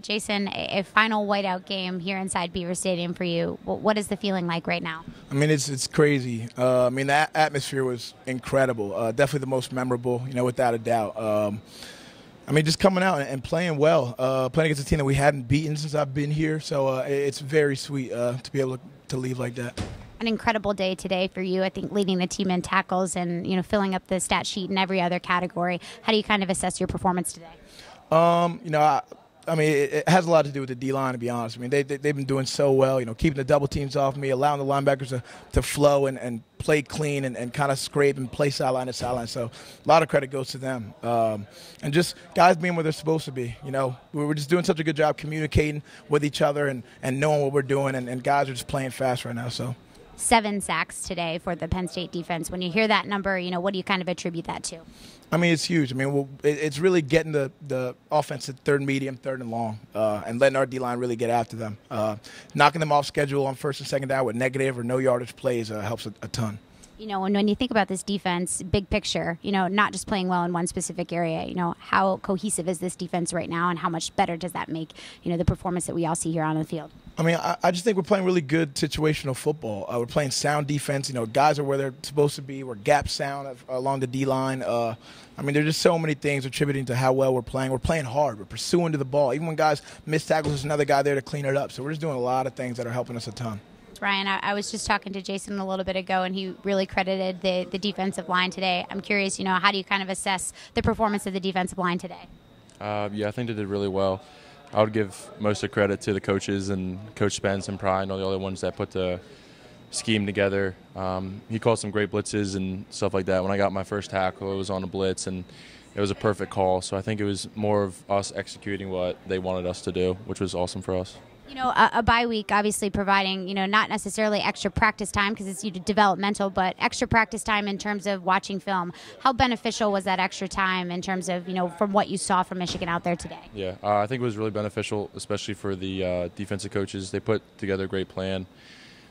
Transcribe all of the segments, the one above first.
Jason, a final whiteout game here inside Beaver Stadium for you. What is the feeling like right now? I mean, it's crazy. The atmosphere was incredible. Definitely the most memorable, without a doubt. Just coming out and playing well, playing against a team that we hadn't beaten since I've been here. So it's very sweet to be able to leave like that. An incredible day today for you, I think, leading the team in tackles and, filling up the stat sheet in every other category. How do you kind of assess your performance today? It has a lot to do with the D-line, to be honest. They've been doing so well, keeping the double teams off me, allowing the linebackers to flow and play clean and kind of scrape and play sideline to sideline. So a lot of credit goes to them. And just guys being where they're supposed to be. We're just doing such a good job communicating with each other and knowing what we're doing, and guys are just playing fast right now. So 7 sacks today for the Penn State defense. When you hear that number, what do you kind of attribute that to? It's huge. It's really getting the offense to third and medium, third and long, and letting our D-line really get after them. Knocking them off schedule on first and second down with negative or no yardage plays helps a ton. And when you think about this defense, big picture, not just playing well in one specific area, how cohesive is this defense right now, and how much better does that make, the performance that we all see here on the field? I just think we're playing really good situational football. We're playing sound defense. Guys are where they're supposed to be. We're gap sound along the D-line. There's just so many things attributing to how well we're playing. We're playing hard. We're pursuing to the ball. Even when guys miss tackles, there's another guy there to clean it up. So we're just doing a lot of things that are helping us a ton. Ryan, I was just talking to Jason a little bit ago, and he really credited the defensive line today. I'm curious, how do you kind of assess the performance of the defensive line today? I think they did really well. I would give most of the credit to the coaches and Coach Spence and Pry, all the other ones that put the scheme together. He called some great blitzes and stuff like that. When I got my first tackle, it was on a blitz, and it was a perfect call. So I think it was more of us executing what they wanted us to do, which was awesome for us. A bye week obviously providing, not necessarily extra practice time because it's developmental, but extra practice time in terms of watching film. How beneficial was that extra time in terms of, from what you saw from Michigan out there today? Yeah, I think it was really beneficial, especially for the defensive coaches. They put together a great plan.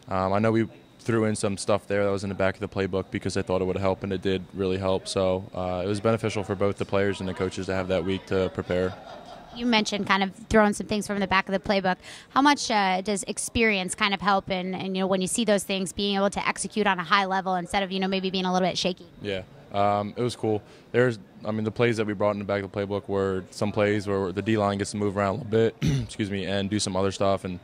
I know we threw in some stuff there that was in the back of the playbook because I thought it would help, and it did really help. So it was beneficial for both the players and the coaches to have that week to prepare. You mentioned kind of throwing some things from the back of the playbook. How much does experience kind of help in when you see those things, being able to execute on a high level instead of, maybe being a little bit shaky? Yeah, it was cool. The plays that we brought in the back of the playbook were some plays where the D-line gets to move around a little bit, and do some other stuff. And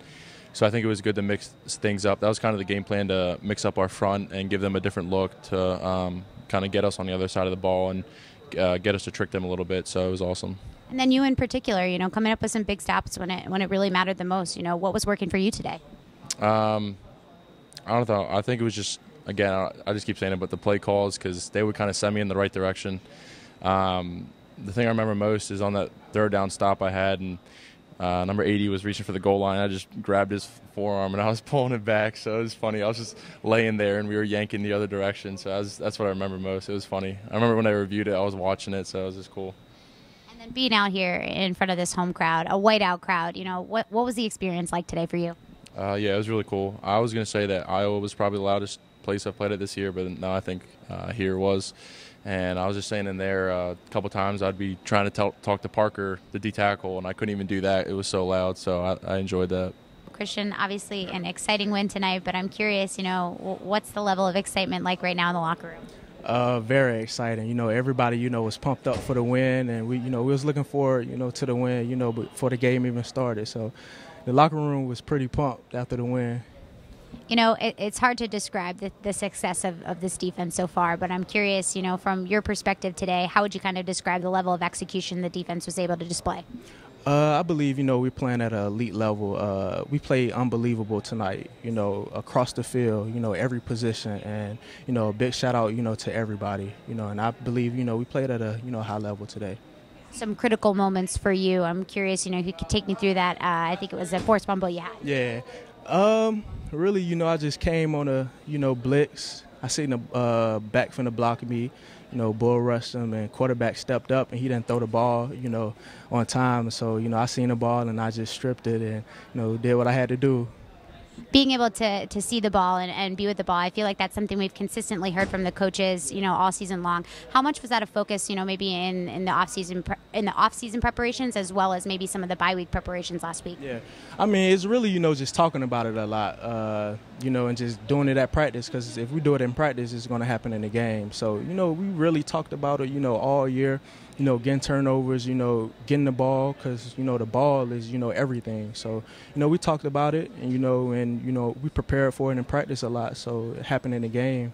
so I think it was good to mix things up. That was kind of the game plan, to mix up our front and give them a different look to kind of get us on the other side of the ball and get us to trick them a little bit. So it was awesome. And then you in particular, coming up with some big stops when it really mattered the most. What was working for you today? I don't know. I think it was just, again, I just keep saying it, but the play calls, because they would kind of send me in the right direction. The thing I remember most is on that third down stop I had, and number 80 was reaching for the goal line. I just grabbed his forearm, and I was pulling it back. So it was funny. I was just laying there, and we were yanking the other direction. So that's what I remember most. It was funny. I remember when I reviewed it, I was watching it, so it was just cool. And being out here in front of this home crowd, a whiteout crowd, what was the experience like today for you? Yeah, it was really cool. I was going to say that Iowa was probably the loudest place I've played at this year, but no, I think here was. And I was just saying in there a couple times I'd be trying to talk to Parker, the D tackle, and I couldn't even do that. It was so loud, so I enjoyed that. Christian, obviously an exciting win tonight, but I'm curious, what's the level of excitement like right now in the locker room? Very exciting. Everybody, was pumped up for the win, and we was looking forward, to the win, before the game even started. So the locker room was pretty pumped after the win. It's hard to describe the success of this defense so far, but I'm curious, from your perspective today, how would you kind of describe the level of execution the defense was able to display? I believe, we're playing at an elite level. We played unbelievable tonight, across the field, every position. And, a big shout out, to everybody, and I believe, we played at a, high level today. Some critical moments for you. I'm curious, if you could take me through that. I think it was a forced fumble you had. Yeah. Really, I just came on a, blitz. I seen the back from the block of me. Bull rushed him, and quarterback stepped up, and he didn't throw the ball, on time. So, I seen the ball, and I just stripped it and, did what I had to do. being able to see the ball and be with the ball. I feel like that's something we've consistently heard from the coaches, all season long. How much was that a focus, maybe in the off-season preparations, as well as maybe some of the bye week preparations last week? Yeah, I mean, it's really, just talking about it a lot, and just doing it at practice, because if we do it in practice, it's going to happen in the game. So, we really talked about it, all year, getting turnovers, getting the ball, because, the ball is, everything. So, we talked about it, and we prepared for it in practice a lot, so it happened in the game.